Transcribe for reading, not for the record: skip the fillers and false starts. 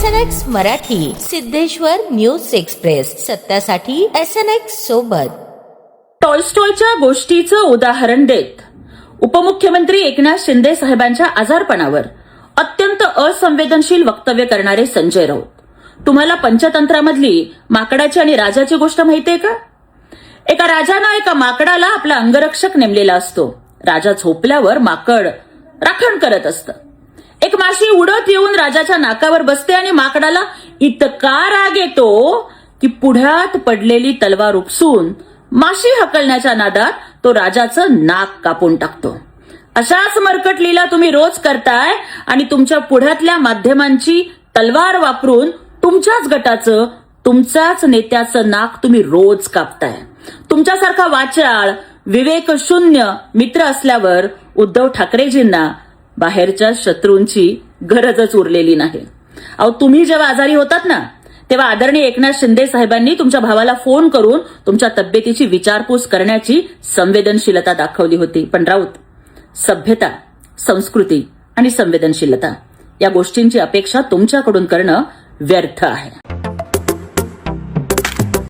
SNX Marathi, Siddheshwar news express, सत्यासाठी SNX सोबत. टॉलस्टॉयच्या गोष्टीचं उदाहरण देत उपमुख्यमंत्री एकनाथ शिंदे साहेबांच्या आजारपणावर अत्यंत असंवेदनशील वक्तव्य करणारे संजय राऊत. तुम्हाला पंचतंत्रामधली माकडाची आणि राजाची गोष्ट माहितीये का? एका राजानं एका माकडाला आपला अंगरक्षक नेमलेला असतो. राजा झोपल्यावर माकड राखण करत असतं. एक माशी उडत येऊन राजाच्या नाकावर बसते आणि माकडाला इतका राग येतो की पुढ्यात पडलेली तलवार उपसून माशी हकलण्याच्या नादात तो राजाचं नाक कापून टाकतो. अशाच मरकट लीला तुम्ही रोज करताय आणि तुमच्या पुढ्यातल्या माध्यमांची तलवार वापरून तुमच्याच गटाचं, तुमच्याच नेत्याचं नाक तुम्ही रोज कापताय. तुमच्यासारखा वाचाळ, विवेकशून्य मित्र असल्यावर उद्धव ठाकरेजींना बाहेरच्या शत्रूंची गरजच उरलेली नाही. अहो, तुम्ही जेव्हा आजारी होतात ना, तेव्हा आदरणीय एकनाथ शिंदे साहेबांनी तुमच्या भावाला फोन करून तुमच्या तब्येतीची विचारपूस करण्याची संवेदनशीलता दाखवली होती. पण राऊत, सभ्यता, संस्कृती आणि संवेदनशीलता या गोष्टींची अपेक्षा तुमच्याकडून करणं व्यर्थ आहे.